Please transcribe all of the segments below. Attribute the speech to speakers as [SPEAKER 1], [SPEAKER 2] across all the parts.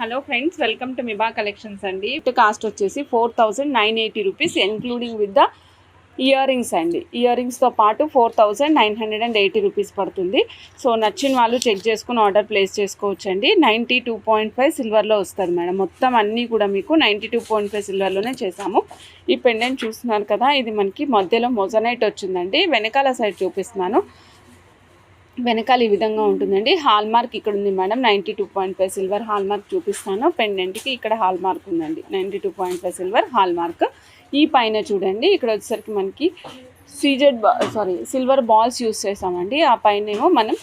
[SPEAKER 1] Hello friends, welcome to మిబా collections అండి. Cost వచ్చేసి 4980 rupees including with the earrings అండి. ఇయర్ రింగ్స్తో పాటు 4980 రూపీస్ పడుతుంది. సో నచ్చిన వాళ్ళు చెక్ చేసుకుని ఆర్డర్ ప్లేస్ చేసుకోవచ్చు అండి. 92.5 సిల్వర్లో వస్తుంది మేడం. మొత్తం అన్నీ కూడా మీకు 92.5 సిల్వర్లోనే చేసాము. ఈ పెండెంట్ చూస్తున్నారు కదా, ఇది మనకి మధ్యలో మొజనైట్ వచ్చిందండి. వెనకాల సైడ్ చూపిస్తున్నాను. వెనకాల ఈ విధంగా ఉంటుందండి. హాల్ మార్క్ ఇక్కడ ఉంది మేడం. 92.5 సిల్వర్ హాల్ మార్క్ చూపిస్తాను. పెండెంట్కి ఇక్కడ హాల్ మార్క్ ఉందండి. 92.5 సిల్వర్ హాల్ మార్క్. ఈ పైన చూడండి, ఇక్కడ వచ్చేసరికి మనకి సిల్వర్ బాల్స్ యూస్ చేసామండి. ఆ పైన ఏమో మనం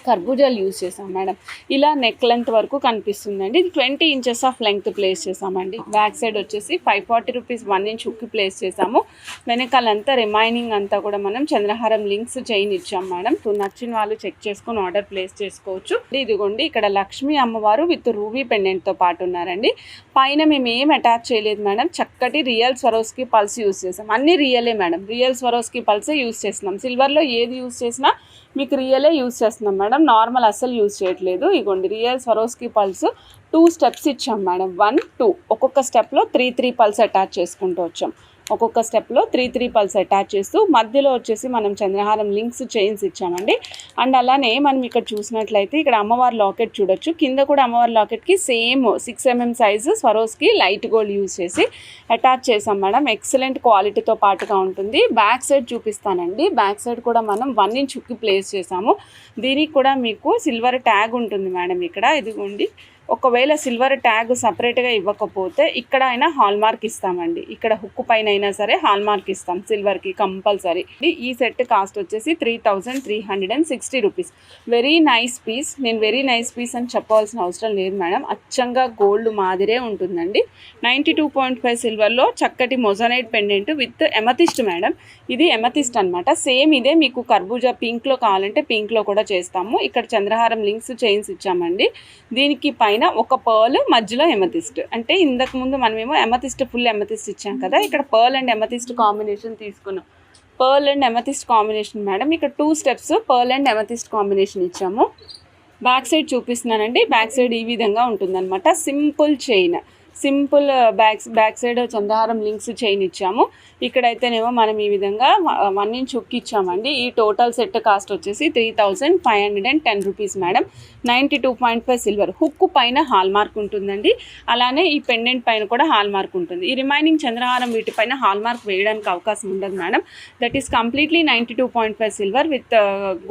[SPEAKER 1] కర్బూజాలు యూజ్ చేసాం మేడం. ఇలా నెక్ లెంత్ వరకు కనిపిస్తుందండి. ఇది 20 ఇంచెస్ ఆఫ్ లెంగ్త్ ప్లేస్ చేసామండి. బ్యాక్ సైడ్ వచ్చేసి 540 రూపీస్ 1 ఇంచ్ హుక్ ప్లేస్ చేసాము. వెనకాలంతా రిమైనింగ్ అంతా కూడా మనం చంద్రహారం లింక్స్ చైన్ ఇచ్చాం మేడం. సో నచ్చిన వాళ్ళు చెక్ చేసుకొని ఆర్డర్ ప్లేస్ చేసుకోవచ్చు. ఇదిగోండి, ఇక్కడ లక్ష్మీ అమ్మవారు విత్ రూబీ పెండెంట్తో పాటు ఉన్నారండి. పైన మేము ఏం అటాచ్ చేయలేదు మేడం. చక్కటి రియల్ స్వరోస్కి పల్స్ యూజ్ చేసాం. అన్నీ రియలే మేడం. రియల్ స్వరోస్కి పల్సే యూజ్ చేస్తున్నాం. సిల్వర్లో ఏది యూజ్ చేసినా మీకు రియలే యూజ్ చేస్తున్నాం మేడం. నార్మల్ అస్సలు యూజ్ చేయట్లేదు. ఇగోండి, రియల్ స్వరోస్కి పల్స్ 2 స్టెప్స్ ఇచ్చాం మేడం. 1, 2 ఒక్కొక్క స్టెప్లో 3 పల్స్ అటాచ్ చేసుకుంటూ వచ్చాం. ఒక్కొక్క స్టెప్లో 3 పల్స్ అటాచ్ చేస్తూ మధ్యలో వచ్చేసి మనం చంద్రహారం లింక్స్ చైన్స్ ఇచ్చామండి. అండ్ అలానే మనం ఇక్కడ చూసినట్లయితే ఇక్కడ అమ్మవారి లాకెట్ చూడొచ్చు. కింద కూడా అమ్మవారి లాకెట్కి same 6 mm size Swarovski light gold use చేసి అటాచ్ చేసాం మేడం. ఎక్సలెంట్ క్వాలిటీతో పాటుగా ఉంటుంది. బ్యాక్ సైడ్ చూపిస్తానండి. బ్యాక్ సైడ్ కూడా మనం 1 ఇంచ్ హుక్ ప్లేస్ చేసాము. దీనికి కూడా మీకు సిల్వర్ ట్యాగ్ ఉంటుంది మేడం. ఇక్కడ ఇదిగోండి, ఒకవేళ సిల్వర్ ట్యాగ్ సపరేట్గా ఇవ్వకపోతే ఇక్కడ అయినా హాల్ మార్క్ ఇస్తామండి. ఇక్కడ హుక్ పైన అయినా సరే హాల్ మార్క్ ఇస్తాం సిల్వర్కి కంపల్సరీ. ఈ సెట్ కాస్ట్ వచ్చేసి 3360 రూపీస్. Very nice piece. నేను వెరీ నైస్ పీస్ అని చెప్పాల్సిన అవసరం లేదు మేడం. అచ్చంగా గోల్డ్ మాదిరే ఉంటుందండి. 92.5 సిల్వర్లో చక్కటి moissanite pendant with amethyst madam. ఇది ఎమతిస్ట్ అనమాట. సేమ్ ఇదే మీకు కర్బూజా పింక్లో కావాలంటే పింక్లో కూడా చేస్తాము. ఇక్కడ చంద్రహారం లింక్స్ చైన్స్ ఇచ్చామండి. దీనికి పైన ఒక పర్ల్, మధ్యలో ఎమతిస్ట్. అంటే ఇంతకు ముందు మనమేమో ఎమతిస్ట్ ఫుల్ ఎమతిస్ట్ ఇచ్చాం కదా, ఇక్కడ పర్ల్ అండ్ ఎమతిస్ట్ కాంబినేషన్ తీసుకున్నాం. Pearl and amethyst combination madam. ఇక్కడ 2 steps pearl and amethyst combination ఇచ్చాము. బ్యాక్ సైడ్ చూపిస్తున్నానండి. బ్యాక్ సైడ్ ఈ విధంగా ఉంటుందన్నమాట. Simple chain, simple back side చంద్రహారం లింక్స్ చైన్ ఇచ్చాము. ఇక్కడైతేనేమో మనం ఈ విధంగా 1 ఇంచ్ హుక్ ఇచ్చామండి. ఈ టోటల్ సెట్ కాస్ట్ వచ్చేసి 3510 రూపీస్ మేడం. 92.5 సిల్వర్. హుక్ పైన హాల్ మార్క్ ఉంటుందండి. అలానే ఈ పెండెంట్ పైన కూడా హాల్ మార్క్ ఉంటుంది. ఈ రిమైనింగ్ చంద్రహారం వీటిపైన హాల్ మార్క్ వేయడానికి అవకాశం ఉండదు madam. That is completely 92.5 silver with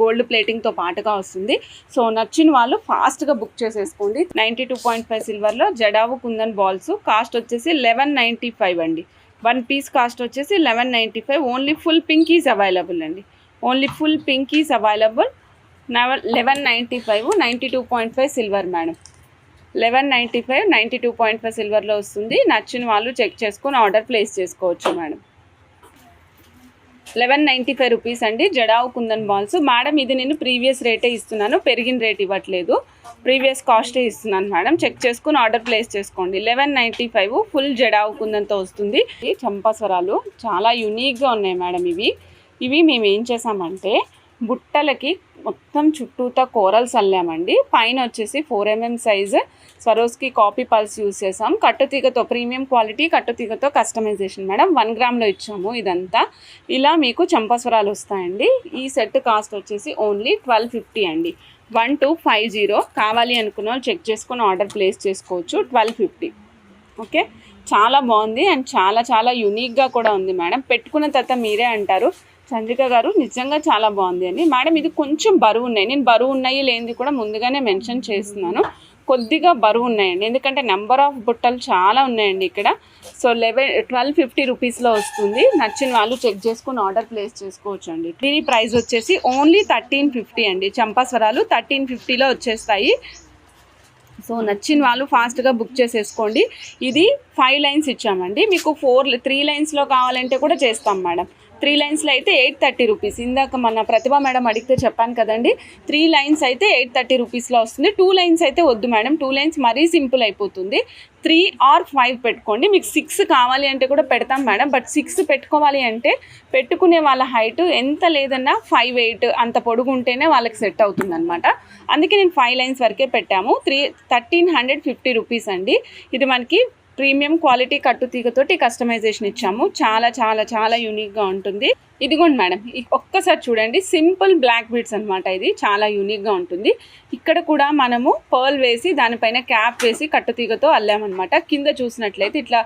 [SPEAKER 1] gold ప్లేటింగ్తో పాటుగా వస్తుంది. సో నచ్చిన వాళ్ళు ఫాస్ట్గా బుక్ చేసేసుకోండి. 92.5 సిల్వర్లో జడావు కుందన్ బాల్ కాస్ట్ వచ్చేసి 1195 అండి. 1 పీస్ కాస్ట్ వచ్చేసి 1195. Only full pink is available అండి. Only full pink is available. 1195 92.5 silver madam. 1195 92.5 సిల్వర్లో వస్తుంది. నచ్చిన వాళ్ళు చెక్ చేసుకుని ఆర్డర్ ప్లేస్ చేసుకోవచ్చు మేడం. 1195 రూపీస్ అండి. Jadau kundan balls madam. ఇది నేను ప్రీవియస్ రేటే ఇస్తున్నాను, పెరిగిన రేట్ ఇవ్వట్లేదు. ప్రీవియస్ కాస్టే ఇస్తున్నాను మేడం. చెక్ చేసుకుని ఆర్డర్ ప్లేస్ చేసుకోండి. 1195 ఫుల్ జడావు కుందన్తో వస్తుంది. ఈ చంపాస్వరాలు చాలా యూనిక్గా ఉన్నాయి మేడం. ఇవి మేము ఏం చేసామంటే బుట్టలకి మొత్తం చుట్టూతా కోరల్స్ అల్లామండి. పైన వచ్చేసి 4 mm size Swarovski copy pulse use చేసాం. కట్టుతీగతో ప్రీమియం క్వాలిటీ కట్టుతీగతో కస్టమైజేషన్ మేడం. 1 గ్రామ్లో ఇచ్చాము. ఇదంతా ఇలా మీకు చంపాస్వరాలు వస్తాయండి. ఈ సెట్ కాస్ట్ వచ్చేసి ఓన్లీ 1250 అండి. 1250. కావాలి అనుకున్న వాళ్ళు చెక్ చేసుకొని ఆర్డర్ ప్లేస్ చేసుకోవచ్చు. 1250. ఓకే, చాలా బాగుంది అండ్ చాలా చాలా యూనిక్గా కూడా ఉంది మేడం. పెట్టుకున్న తర్వాత మీరే అంటారు చంద్రిక గారు నిజంగా చాలా బాగుంది అని. మేడం ఇది కొంచెం బరువు ఉన్నాయి. నేను బరువు ఉన్నాయి లేనిది కూడా ముందుగానే మెన్షన్ చేస్తున్నాను. కొద్దిగా బరువు ఉన్నాయండి, ఎందుకంటే నెంబర్ ఆఫ్ బుట్టలు చాలా ఉన్నాయండి ఇక్కడ. సో 1250 రూపీస్లో వస్తుంది. నచ్చిన వాళ్ళు చెక్ చేసుకుని ఆర్డర్ ప్లేస్ చేసుకోవచ్చు అండి. దీని ప్రైస్ వచ్చేసి ఓన్లీ 1350 అండి. చంపాస్వరాలు 1350లో వచ్చేస్తాయి. సో నచ్చిన వాళ్ళు ఫాస్ట్గా బుక్ చేసేసుకోండి. ఇది 5 లైన్స్ ఇచ్చామండి. మీకు 3 లైన్స్లో కావాలంటే కూడా చేస్తాం మేడం. 3 లైన్స్లో అయితే 830 రూపీస్. ఇందాక మన ప్రతిభ మేడం అడిగితే చెప్పాను కదండి, 3 లైన్స్ అయితే 830 రూపీస్లో వస్తుంది. 2 లైన్స్ అయితే వద్దు మేడం, 2 లైన్స్ మరీ సింపుల్ అయిపోతుంది. 3 or 5 పెట్టుకోండి. మీకు 6 కావాలి అంటే కూడా పెడతాం మేడం, బట్ 6 పెట్టుకోవాలి అంటే పెట్టుకునే వాళ్ళ హైట్ ఎంత లేదన్నా 5'8" అంత పొడుగు ఉంటేనే వాళ్ళకి సెట్ అవుతుంది అనమాట. అందుకే నేను 5 లైన్స్ వరకే పెట్టాము. 1350 రూపీస్ అండి. ఇది మనకి ప్రీమియం క్వాలిటీ కట్టుతీగతోటి కస్టమైజేషన్ ఇచ్చాము. చాలా చాలా చాలా యూనిక్గా ఉంటుంది. ఇదిగోండి మేడం, ఒక్కసారి చూడండి, సింపుల్ బ్లాక్ బీడ్స్ అనమాట. ఇది చాలా యూనిక్గా ఉంటుంది. ఇక్కడ కూడా మనము పర్ల్ వేసి దానిపైన క్యాప్ వేసి కట్టుతీగతో అల్లామన్నమాట. కింద చూసినట్లయితే ఇట్లా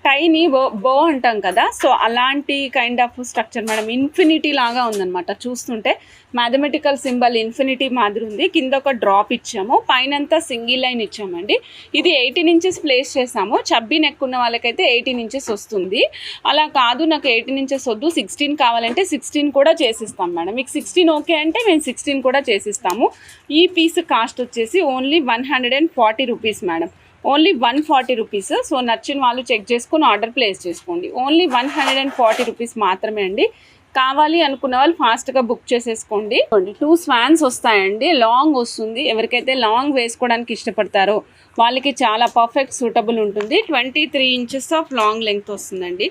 [SPEAKER 1] టైనీ బో అంటాం కదా, సో అలాంటి kind of structure madam. Infinity లాగా ఉందన్నమాట. చూస్తుంటే మ్యాథమెటికల్ సింబల్ ఇన్ఫినిటీ మాదిరి ఉంది. కింద ఒక డ్రాప్ ఇచ్చాము, పైనంతా సింగిల్ లైన్ ఇచ్చామండి. ఇది 18 ఇంచెస్ ప్లేస్ చేసాము. చబ్బీ నెక్ ఉన్న వాళ్ళకైతే 18 ఇంచెస్ వస్తుంది. అలా కాదు నాకు 18 ఇంచెస్ వద్దు 16 కావాలంటే 16 కూడా చేసిస్తాం మేడం. మీకు 16 ఓకే అంటే మేము 16 కూడా చేసిస్తాము. ఈ పీస్ కాస్ట్ వచ్చేసి only 140 rupees madam. Only 140 rupees. So నచ్చిన వాళ్ళు చెక్ చేసుకుని ఆర్డర్ ప్లేస్ చేసుకోండి. ఓన్లీ 140 రూపీస్ మాత్రమే అండి. కావాలి అనుకున్న వాళ్ళు ఫాస్ట్గా బుక్ చేసేసుకోండి. 2 స్వాన్స్ వస్తాయండి, లాంగ్ వస్తుంది. ఎవరికైతే లాంగ్ వేసుకోవడానికి ఇష్టపడతారో వాళ్ళకి చాలా పర్ఫెక్ట్ సూటబుల్ ఉంటుంది. 23 ఇంచెస్ ఆఫ్ లాంగ్ లెంగ్త్ వస్తుందండి.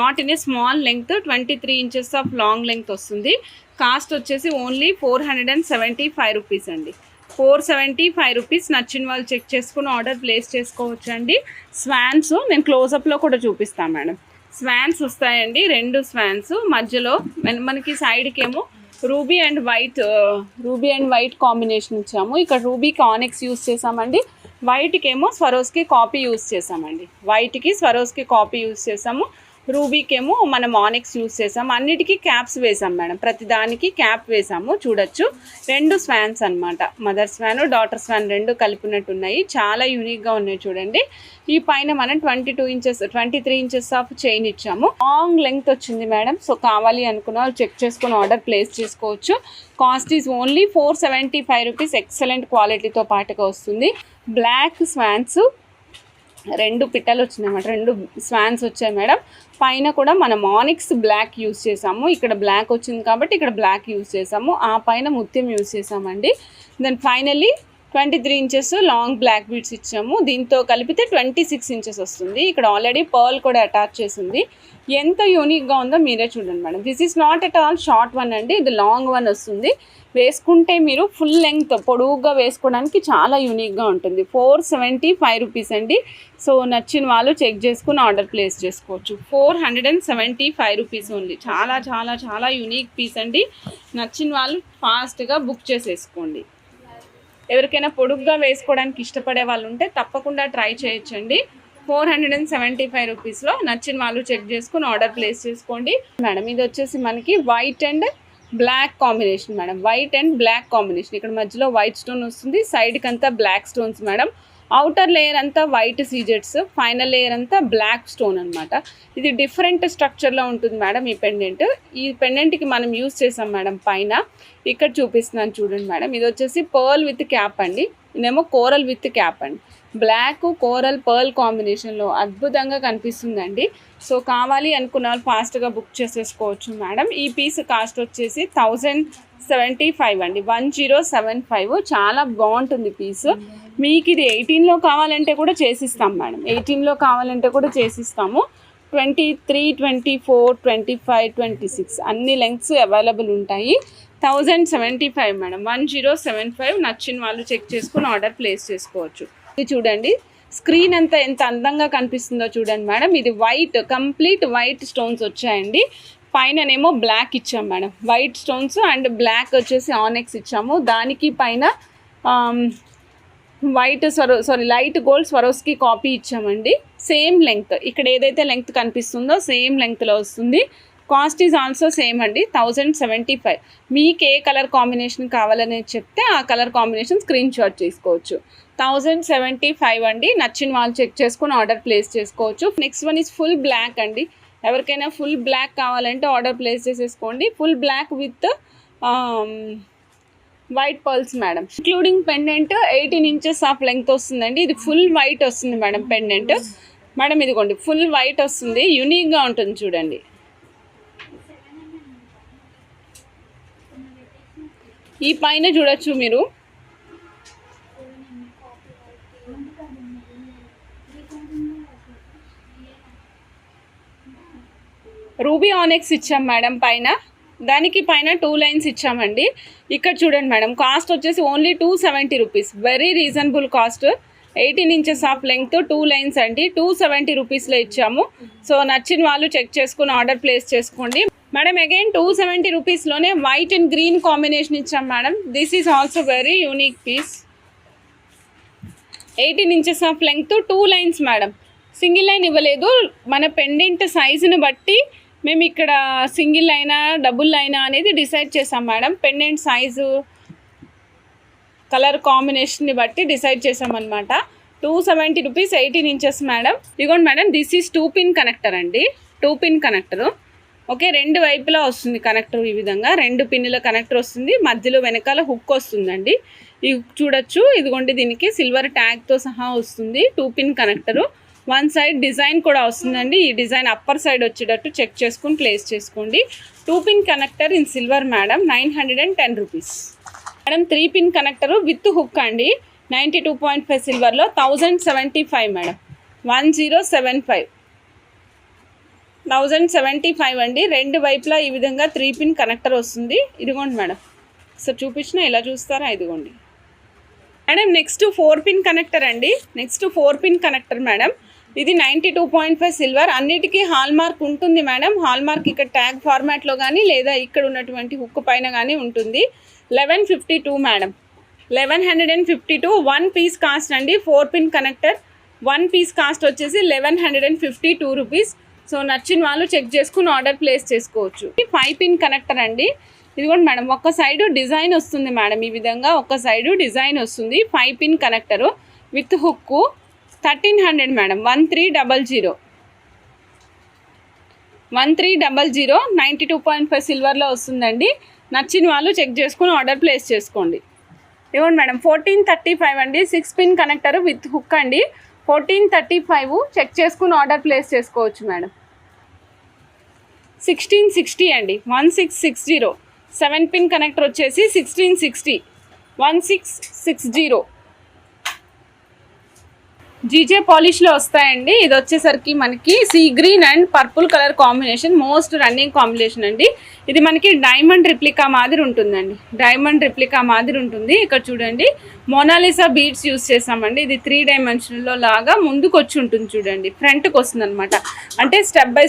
[SPEAKER 1] Not in a small length, 23 inches of long length వస్తుంది. కాస్ట్ వచ్చేసి ఓన్లీ 475 రూపీస్ అండి. 475 రూపీస్. నచ్చిన వాళ్ళు చెక్ చేసుకుని ఆర్డర్ ప్లేస్ చేసుకోవచ్చు అండి. స్వాన్స్ నేను క్లోజప్లో కూడా చూపిస్తాను మేడం. స్వాన్స్ వస్తాయండి, 2 స్వాన్స్. మధ్యలో మనకి సైడ్కి ఏమో రూబీ అండ్ వైట్ కాంబినేషన్ ఇచ్చాము. ఇక్కడ రూబీకి ఆనెక్స్ యూస్ చేసామండి, వైట్కి ఏమో స్వరోస్కి కాపీ యూస్ చేసామండి. వైట్కి స్వరోస్కి కాపీ యూస్ చేసాము, రూబీకి ఏమో మనం ఆనెక్స్ యూస్ చేసాము. అన్నిటికీ క్యాప్స్ వేసాం మేడం, ప్రతి దానికి క్యాప్ వేసాము. చూడొచ్చు 2 స్వాన్స్ అనమాట. మదర్ స్వాన్ డాటర్ స్వాన్ 2 కలిపినట్టు ఉన్నాయి. చాలా యూనిక్గా ఉన్నాయి చూడండి. ఈ పైన మనం 23 ఇంచెస్ ఆఫ్ చైన్ ఇచ్చాము. లాంగ్ లెంగ్త్ వచ్చింది మేడం. సో కావాలి అనుకున్న వాళ్ళు చెక్ చేసుకుని ఆర్డర్ ప్లేస్ చేసుకోవచ్చు. Cost is only 475 rupees. Excellent క్వాలిటీతో పాటుగా వస్తుంది. బ్లాక్ స్వాన్స్ 2 పిట్టలు వచ్చినాయి అన్నమాట. 2 స్వాన్స్ వచ్చాయి మేడం. పైన కూడా మనం ఆనిక్స్ బ్లాక్ యూస్ చేసాము. ఇక్కడ బ్లాక్ వచ్చింది కాబట్టి ఇక్కడ బ్లాక్ యూస్ చేసాము. ఆ పైన ముత్యం యూస్ చేసామండి. Then finally 23 inches long black beads ఇచ్చాము. దీంతో కలిపితే 26 ఇంచెస్ వస్తుంది. ఇక్కడ ఆల్రెడీ పర్ల్ కూడా అటాచ్ చేసింది. ఎంత యూనిక్గా ఉందో మీరే చూడండి madam. This is not at all short one అండి, ఇది లాంగ్ వన్ వస్తుంది. వేసుకుంటే మీరు ఫుల్ లెంగ్త్ పొడవుగా వేసుకోవడానికి చాలా యూనిక్గా ఉంటుంది. 475 రూపీస్ అండి. సో నచ్చిన వాళ్ళు చెక్ చేసుకుని ఆర్డర్ ప్లేస్ చేసుకోవచ్చు. 475 రూపీస్ ఓన్లీ. చాలా చాలా చాలా యూనిక్ పీస్ అండి. నచ్చిన వాళ్ళు ఫాస్ట్గా బుక్ చేసేసుకోండి. ఎవరికైనా పొడుగ్గా వేసుకోవడానికి ఇష్టపడే వాళ్ళు ఉంటే తప్పకుండా ట్రై చేయొచ్చండి. 475 రూపీస్లో నచ్చిన వాళ్ళు చెక్ చేసుకుని ఆర్డర్ ప్లేస్ చేసుకోండి మేడం. ఇది వచ్చేసి మనకి white and black combination madam. White and black combination. ఇక్కడ మధ్యలో వైట్ స్టోన్ వస్తుంది, సైడ్కి అంతా black stones madam. Outer layer అంతా వైట్ సీజెట్స్, ఫైనల్ లేయర్ అంతా బ్లాక్ స్టోన్ అనమాట. ఇది డిఫరెంట్ స్ట్రక్చర్లో ఉంటుంది మేడం. ఈ పెండెంట్కి మనం యూస్ చేసాం మేడం. పైన ఇక్కడ చూపిస్తున్నాను చూడండి మేడం. ఇది వచ్చేసి పర్ల్ విత్ క్యాప్ అండి, ఇదేమో కోరల్ విత్ క్యాప్ అండి. బ్లాక్ కోరల్ పర్ల్ కాంబినేషన్లో అద్భుతంగా కనిపిస్తుందండి. సో కావాలి అనుకున్న వాళ్ళు ఫాస్ట్గా బుక్ చేసేసుకోవచ్చు మేడం. ఈ పీస్ కాస్ట్ వచ్చేసి 1075 అండి, 1075. చాలా బాగుంటుంది పీస్. మీకు ఇది 18లో కావాలంటే కూడా చేసిస్తాం మేడం. 18లో కావాలంటే కూడా చేసిస్తాము. 23, 24, 25, 26 అన్ని లెంగ్త్స్ అవైలబుల్ ఉంటాయి. 1075 మేడం, 1075. నచ్చిన వాళ్ళు చెక్ చేసుకుని ఆర్డర్ ప్లేస్ చేసుకోవచ్చు. ఇది చూడండి, స్క్రీన్ అంతా ఎంత అందంగా కనిపిస్తుందో చూడండి మేడం. ఇది వైట్, కంప్లీట్ వైట్ స్టోన్స్ వచ్చాయండి. పైననేమో బ్లాక్ ఇచ్చాం madam. White stones and black వచ్చేసి ఆనెక్స్ ఇచ్చాము. దానికి పైన లైట్ గోల్డ్ స్వరోస్కి కాపీ ఇచ్చామండి. సేమ్ లెంగ్త్, ఇక్కడ ఏదైతే లెంగ్త్ కనిపిస్తుందో సేమ్ లెంగ్త్లో వస్తుంది. కాస్ట్ ఈజ్ ఆల్సో సేమ్ అండి, 1075. మీకు ఏ కలర్ కాంబినేషన్ కావాలని చెప్తే ఆ కలర్ కాంబినేషన్ స్క్రీన్ షాట్ చేసుకోవచ్చు. 1075 అండి. నచ్చిన వాళ్ళు చెక్ చేసుకుని ఆర్డర్ ప్లేస్ చేసుకోవచ్చు. Next one is full black అండి. ఎవరికైనా ఫుల్ బ్లాక్ కావాలంటే ఆర్డర్ ప్లేస్ చేసేసుకోండి. Full black with white pearls madam, including pendant 18 inches of length వస్తుందండి. ఇది ఫుల్ వైట్ వస్తుంది మేడం పెండెంట్. మేడం ఇదిగోండి, ఫుల్ వైట్ వస్తుంది, యూనిక్గా ఉంటుంది చూడండి. ఈ పైన చూడొచ్చు మీరు, రూబీ ఆనెక్స్ ఇచ్చాం మేడం పైన, దానికి పైన 2 లైన్స్ ఇచ్చామండి. ఇక్కడ చూడండి మేడం, కాస్ట్ వచ్చేసి only 270 rupees, very reasonable cost. 18 inches of length 2 lines అండి, 270 రూపీస్లో ఇచ్చాము. సో నచ్చిన వాళ్ళు చెక్ చేసుకుని ఆర్డర్ ప్లేస్ చేసుకోండి మేడం. అగైన్ 270 రూపీస్లోనే వైట్ అండ్ గ్రీన్ కాంబినేషన్ ఇచ్చాం madam. This is also very unique piece. 18 inches of length 2 lines madam, single line ఇవ్వలేదు. మన పెండెంట్ సైజుని బట్టి మేము ఇక్కడ సింగిల్ అయినా డబుల్ అయినా అనేది డిసైడ్ చేసాం మేడం. పెండెంట్ సైజు, కలర్ కాంబినేషన్ని బట్టి డిసైడ్ చేసామన్నమాట. 270 రూపీస్, 18 ఇంచెస్ మేడం. ఇదిగోండి madam, this is 2 pin connector అండి, 2 పిన్ కనెక్టరు. ఓకే, 2 వైపులా వస్తుంది కనెక్టర్. ఈ విధంగా 2 పిన్నుల కనెక్టర్ వస్తుంది, మధ్యలో వెనకాల హుక్ వస్తుందండి. ఈ హుక్ చూడొచ్చు, ఇదిగోండి దీనికి సిల్వర్ ట్యాగ్తో సహా వస్తుంది. 2 పిన్ కనెక్టరు. 1 సైడ్ డిజైన్ కూడా వస్తుందండి. ఈ డిజైన్ అప్పర్ సైడ్ వచ్చేటట్టు చెక్ చేసుకుని ప్లేస్ చేసుకోండి. 2 pin connector in silver madam, 910 rupees madam. 3 pin connector with hook అండి, 92.5 సిల్వర్లో 1075 మేడం. 1075 అండి. 2 వైపులా ఈ విధంగా 3 పిన్ కనెక్టర్ వస్తుంది. ఇదిగోండి మేడం, సో చూపించిన ఇలా చూస్తారా, ఇదిగోండి మేడం. నెక్స్ట్ 4 పిన్ కనెక్టర్ అండి, నెక్స్ట్ 4 పిన్ కనెక్టర్ మేడం. ఇది 92.5 సిల్వర్, అన్నిటికీ హాల్ మార్క్ ఉంటుంది మేడం. హాల్ మార్క్ ఇక్కడ ట్యాగ్ ఫార్మాట్లో కానీ లేదా ఇక్కడ ఉన్నటువంటి హుక్ పైన కానీ ఉంటుంది. 1152 మేడం, 1152. 1 పీస్ కాస్ట్ అండి. 4 పిన్ కనెక్టర్ 1 పీస్ కాస్ట్ వచ్చేసి 1152 రూపీస్. సో నచ్చిన వాళ్ళు చెక్ చేసుకుని ఆర్డర్ ప్లేస్ చేసుకోవచ్చు. 5 పిన్ కనెక్టర్ అండి. ఇదిగోండి మేడం, ఒక సైడు డిజైన్ వస్తుంది మేడం, ఈ విధంగా ఒక సైడు డిజైన్ వస్తుంది. 5 pin connector with hook 1300 madam. 1300 92.5 సిల్వర్లో వస్తుందండి. నచ్చిన వాళ్ళు చెక్ చేసుకుని ఆర్డర్ ప్లేస్ చేసుకోండి. ఇవ్వండి మేడం, 1435 అండి. 6 పిన్ కనెక్టర్ విత్ హుక్ అండి, 1435. చెక్ చేసుకుని ఆర్డర్ ప్లేస్ చేసుకోవచ్చు మేడం. 1660 అండి, 1660. 7 పిన్ కనెక్టర్ వచ్చేసి 1660, 1660. జీజే పాలిష్లో వస్తాయండి. ఇది వచ్చేసరికి మనకి sea green and purple colour combination, most running combination అండి. ఇది మనకి డైమండ్ రిప్లికా మాదిరి ఉంటుందండి, డైమండ్ రిప్లికా మాదిరి ఉంటుంది. ఇక్కడ చూడండి, మోనాలిసా బీడ్స్ యూస్ చేసామండి. ఇది 3 డైమెన్షన్లో లాగా ముందుకు వచ్చి ఉంటుంది చూడండి, ఫ్రంట్కి వస్తుంది అనమాట. అంటే స్టెప్ బై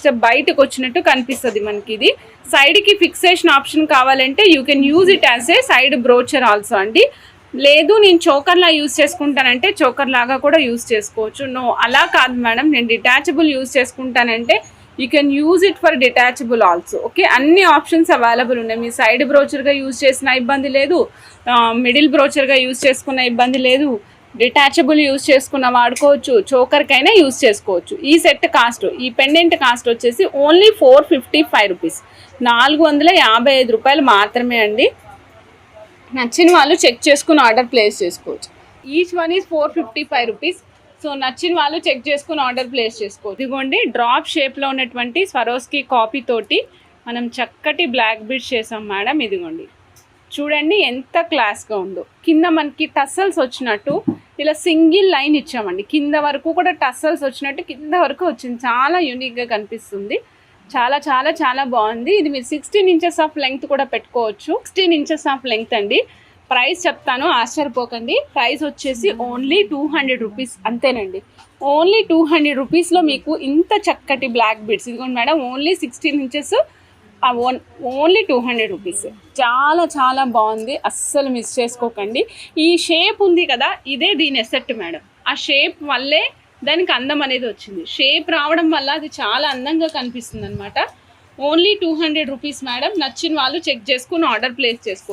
[SPEAKER 1] స్టెప్ బయటకు వచ్చినట్టు కనిపిస్తుంది మనకి. ఇది సైడ్కి ఫిక్సేషన్ ఆప్షన్ కావాలంటే you can use it as a side brochure also అండి. లేదు నేను చోకర్లా యూజ్ చేసుకుంటానంటే చోకర్ లాగా కూడా యూజ్ చేసుకోవచ్చు. నో, అలా కాదు మేడం, నేను డిటాచబుల్ యూజ్ చేసుకుంటానంటే you can use it for detachable also. Okay, అన్ని ఆప్షన్స్ అవైలబుల్ ఉన్నాయి. మీ సైడ్ బ్రోచర్గా యూజ్ చేసిన ఇబ్బంది లేదు, మిడిల్ బ్రోచర్గా యూజ్ చేసుకున్న ఇబ్బంది లేదు, డిటాచబుల్ యూజ్ చేసుకున్న వాడుకోవచ్చు, చోకర్కైనా యూజ్ చేసుకోవచ్చు. ఈ సెట్ కాస్ట్, ఈ పెండెంట్ కాస్ట్ వచ్చేసి ఓన్లీ 455 రూపీస్, 455 రూపాయలు మాత్రమే అండి. నచ్చిన వాళ్ళు చెక్ చేసుకుని ఆర్డర్ ప్లేస్ చేసుకోవచ్చు. Each one is 455 rupees. So నచ్చిన వాళ్ళు చెక్ చేసుకుని ఆర్డర్ ప్లేస్ చేసుకోవచ్చు. ఇదిగోండి, డ్రాప్ షేప్లో ఉన్నటువంటి స్వరోస్కి కాపీ తోటి మనం చక్కటి బ్లాక్ బీడ్స్ చేసాం మేడం. ఇదిగోండి చూడండి ఎంత క్లాస్గా ఉందో. కింద మనకి టస్సల్స్ వచ్చినట్టు ఇలా సింగిల్ లైన్ ఇచ్చామండి, కింద వరకు కూడా టస్సల్స్ వచ్చినట్టు కింద వరకు వచ్చింది. చాలా యూనిక్గా కనిపిస్తుంది, చాలా చాలా చాలా బాగుంది. ఇది మీరు 16 ఇంచెస్ ఆఫ్ లెంగ్త్ కూడా పెట్టుకోవచ్చు. 16 ఇంచెస్ ఆఫ్ లెంగ్త్ అండి. ప్రైస్ చెప్తాను, ఆశ్చర్యపోకండి. ప్రైస్ వచ్చేసి ఓన్లీ 200 రూపీస్ అంతేనండి. ఓన్లీ 200 రూపీస్లో మీకు ఇంత చక్కటి బ్లాక్ బీడ్స్. ఇదిగోండి madam, only 16 inches, only 200 rupees. చాలా చాలా బాగుంది, అస్సలు మిస్ చేసుకోకండి. ఈ షేప్ ఉంది కదా, ఇదే దీని ఎసెట్ మేడం. ఆ షేప్ వల్లే దానికి అందం అనేది వచ్చింది. షేప్ రావడం వల్ల అది చాలా అందంగా కనిపిస్తుంది అనమాట. Only 200 rupees madam. నచ్చిన వాళ్ళు చెక్ చేసుకుని ఆర్డర్ ప్లేస్ చేసుకోండి.